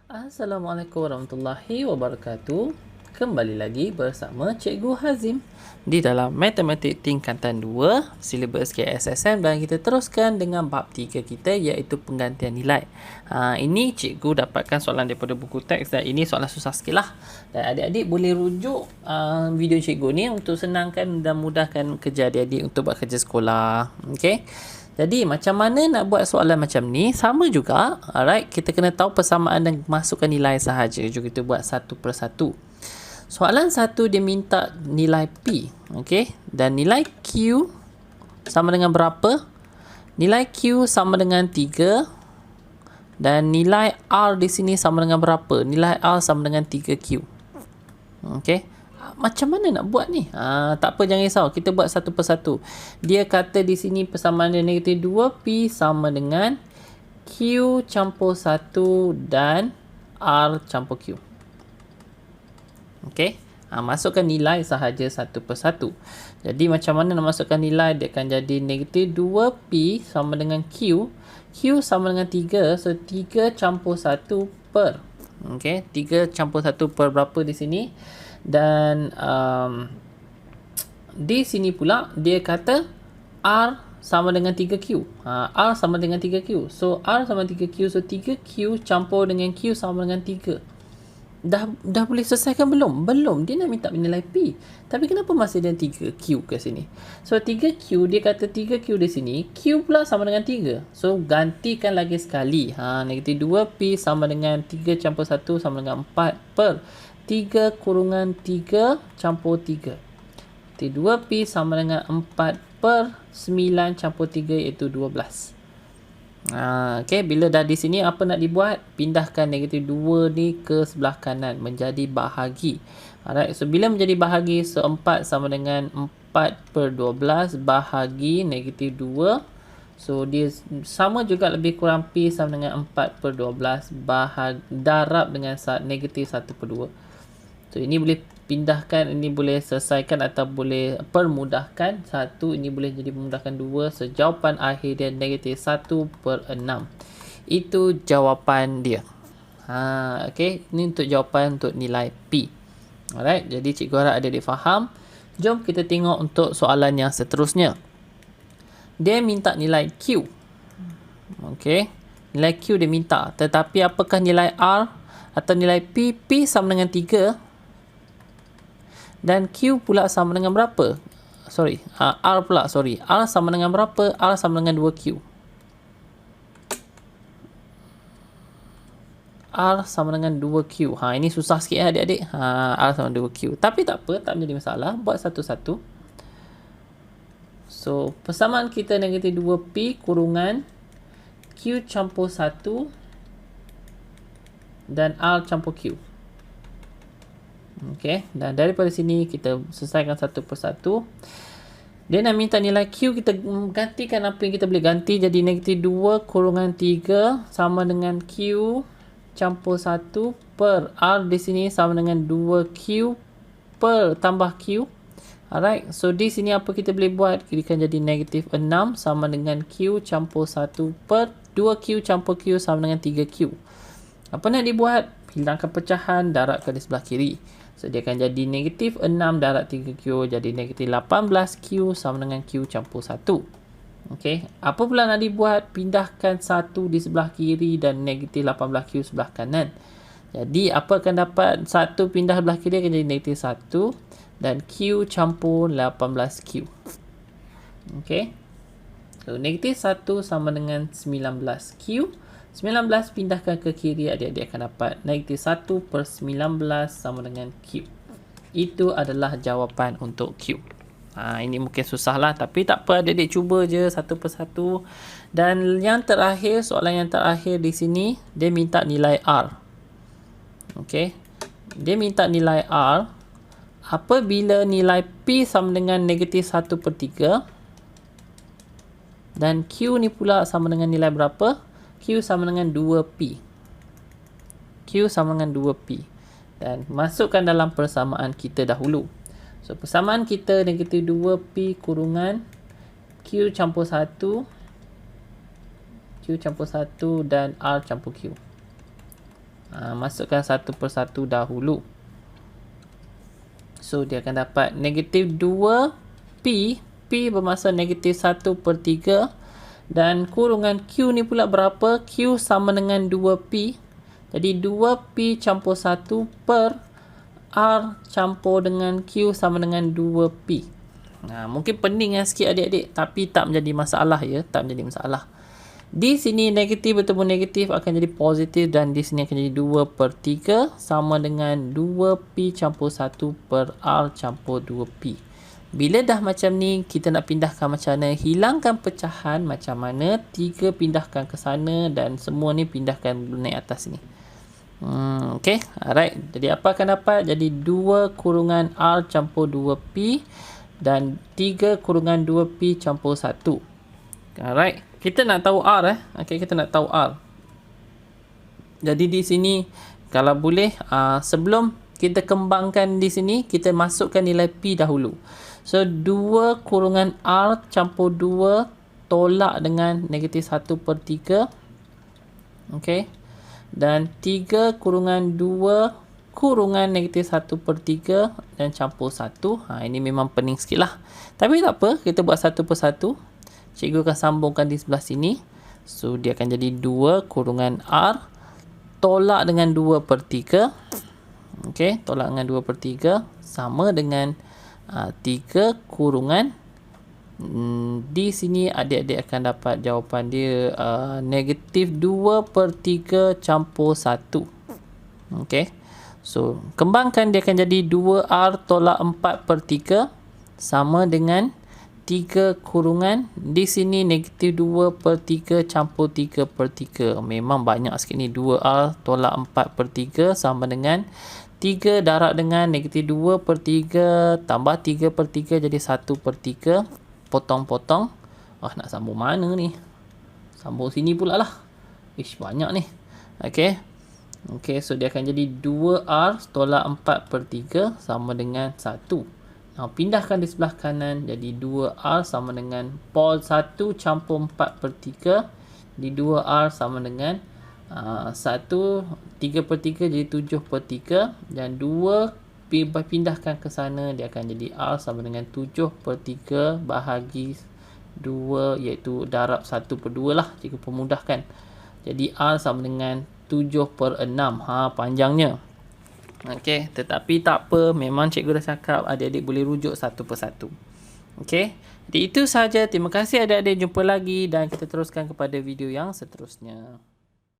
Assalamualaikum warahmatullahi wabarakatuh. Kembali lagi bersama Cikgu Hazim di dalam Matematik Tingkatan 2 silibus KSSM, dan kita teruskan dengan bab 3 kita, iaitu penggantian nilai. Ini cikgu dapatkan soalan daripada buku teks, dan ini soalan susah sikit lah. Dan adik-adik boleh rujuk video cikgu ni untuk senangkan dan mudahkan kerja adik-adik untuk buat kerja sekolah. Okey. Jadi macam mana nak buat soalan macam ni? Sama juga, alright, kita kena tahu persamaan dan masukkan nilai sahaja. Jom kita buat satu persatu. Soalan satu dia minta nilai P, okey, dan nilai Q sama dengan berapa? Nilai Q sama dengan 3 dan nilai R di sini sama dengan berapa? Nilai R sama dengan 3Q. Okey. Macam mana nak buat ni? Tak apa, jangan risau. Kita buat satu persatu. Dia kata di sini persamaan dia negatif 2P sama dengan Q campur 1 dan R campur Q. Okey. Masukkan nilai sahaja satu persatu. Jadi macam mana nak masukkan nilai? Dia akan jadi negatif 2P sama dengan Q. Q sama dengan 3. So 3 campur 1 per. Okey. 3 campur 1 per berapa di sini? Dan di sini pula dia kata R sama dengan 3Q. R sama dengan 3Q. So R sama 3Q. So 3Q campur dengan Q sama dengan 3. Dah boleh selesaikan belum? Belum. Dia nak minta nilai P. Tapi kenapa masih ada 3Q ke sini? So 3Q, dia kata 3Q di sini, Q pula sama dengan 3. So gantikan lagi sekali. Negatif 2P sama dengan 3 campur 1 sama dengan 4 per 3 kurungan 3 campur 3. 2P sama dengan 4 per 9 campur 3, iaitu 12. Okay, bila dah di sini, apa nak dibuat? Pindahkan negatif 2 ni ke sebelah kanan menjadi bahagi. Alright, so bila menjadi bahagi, so 4 sama dengan 4 per 12 bahagi negatif 2. So dia sama juga, lebih kurang P sama dengan 4 per 12 darab dengan negatif 1 per 2. So ini boleh pindahkan, ini boleh selesaikan atau boleh permudahkan. 1 ini boleh jadi memudahkan 2. So jawapan akhir dia negatif 1 per 6. Itu jawapan dia. Okay, ini untuk jawapan untuk nilai P. Alright, jadi cikgu harap adik-adik faham. Jom kita tengok untuk soalan yang seterusnya. Dia minta nilai Q. Okay, nilai Q dia minta. Tetapi apakah nilai R atau nilai P? P sama dengan 3. Dan Q pula sama dengan berapa? R pula, R sama dengan berapa? R sama dengan 2Q. R sama dengan 2Q. Ini susah sikit ya adik-adik. R sama dengan 2Q. Tapi tak apa, tak menjadi masalah. Buat satu-satu. So, persamaan kita negatif 2P kurungan Q campur 1 dan R campur Q. Okey, dan daripada sini kita selesaikan satu persatu. Dia nak minta nilai Q, kita gantikan apa yang kita boleh ganti. Jadi negatif 2 kurungan 3 sama dengan Q campur 1 per R di sini sama dengan 2Q per tambah Q. Alright, so di sini apa kita boleh buat? Kita akan jadi negatif 6 sama dengan Q campur 1 per 2Q campur Q sama dengan 3Q. Apa nak dibuat? Hilangkan pecahan, darabkan di sebelah kiri. So dia akan jadi negatif 6 darab 3Q, jadi negatif 18Q sama dengan Q campur 1. Okey, apa pula nak dibuat? Pindahkan 1 di sebelah kiri dan negatif 18Q sebelah kanan. Jadi apa akan dapat? 1 pindah sebelah kiri akan jadi negatif 1 dan Q campur 18Q. Okey, so negatif 1 sama dengan 19Q. 19 pindahkan ke kiri, adik-adik akan dapat negatif 1 per 19 sama dengan Q. Itu adalah jawapan untuk Q. Ini mungkin susah lah, tapi tak apa, adik-adik cuba je satu persatu. Dan yang terakhir, soalan yang terakhir di sini, dia minta nilai R. Okey, dia minta nilai R apabila nilai P sama dengan negatif 1 per 3 dan Q ni pula sama dengan nilai berapa? Q sama dengan 2P. Q sama dengan 2P. Dan masukkan dalam persamaan kita dahulu. So, persamaan kita negatif 2P kurungan Q campur 1 Q campur 1 dan R campur Q. Masukkan satu persatu dahulu. So, dia akan dapat negatif 2P. P bermasa negatif 1/3. Dan kurungan Q ni pula berapa? Q sama dengan 2P. Jadi 2P campur 1 per R campur dengan Q sama dengan 2P. Mungkin pening sikit adik-adik, tapi tak menjadi masalah ya. Tak menjadi masalah. Di sini negatif bertemu negatif akan jadi positif, dan di sini akan jadi 2/3 sama dengan 2P campur 1 per R campur 2P. Bila dah macam ni, kita nak pindahkan macam mana? Hilangkan pecahan macam mana? 3 pindahkan ke sana dan semua ni pindahkan naik atas ni. Okay, alright. Jadi apa akan dapat? Jadi 2 kurungan R campur 2P dan 3 kurungan 2P campur 1. Alright. Kita nak tahu R Okay, kita nak tahu R. Jadi di sini kalau boleh sebelum kita kembangkan di sini, kita masukkan nilai P dahulu. So 2 kurungan R campur 2 tolak dengan negatif 1/3. Okay. Dan 3 kurungan 2 kurungan negatif 1/3 dan campur 1. Ini memang pening sikit lah. Tapi tak apa, kita buat satu persatu. Cikgu akan sambungkan di sebelah sini. So dia akan jadi 2 kurungan R tolak dengan 2/3. Okay, tolak dengan 2/3 sama dengan 3 kurungan, di sini adik-adik akan dapat jawapan dia negatif 2/3 campur 1. Okay, so kembangkan, dia akan jadi 2R tolak 4/3 sama dengan 3 kurungan, di sini negatif 2/3 campur 3/3. Memang banyak sikit ni. 2R tolak 4/3 sama dengan 3 darab dengan negatif 2/3 tambah 3/3 jadi 1/3. Potong-potong. Nak sambung mana ni? Sambung sini pula lah. Banyak ni. Okay. Okay, so dia akan jadi 2R tolak 4/3 sama dengan 1. Pindahkan di sebelah kanan. Jadi 2R sama dengan pol 1 campur 4/3. Di 2R sama dengan 3/3 jadi 7/3. Dan 2 pindahkan ke sana, dia akan jadi R sama dengan 7/3 bahagi 2, iaitu darab 1/2 lah jika pemudahkan. Jadi R sama dengan 7/6. Panjangnya. Okey, tetapi tak apa, memang cikgu dah cakap adik-adik boleh rujuk satu persatu. Okey, jadi itu sahaja. Terima kasih adik-adik, jumpa lagi dan kita teruskan kepada video yang seterusnya.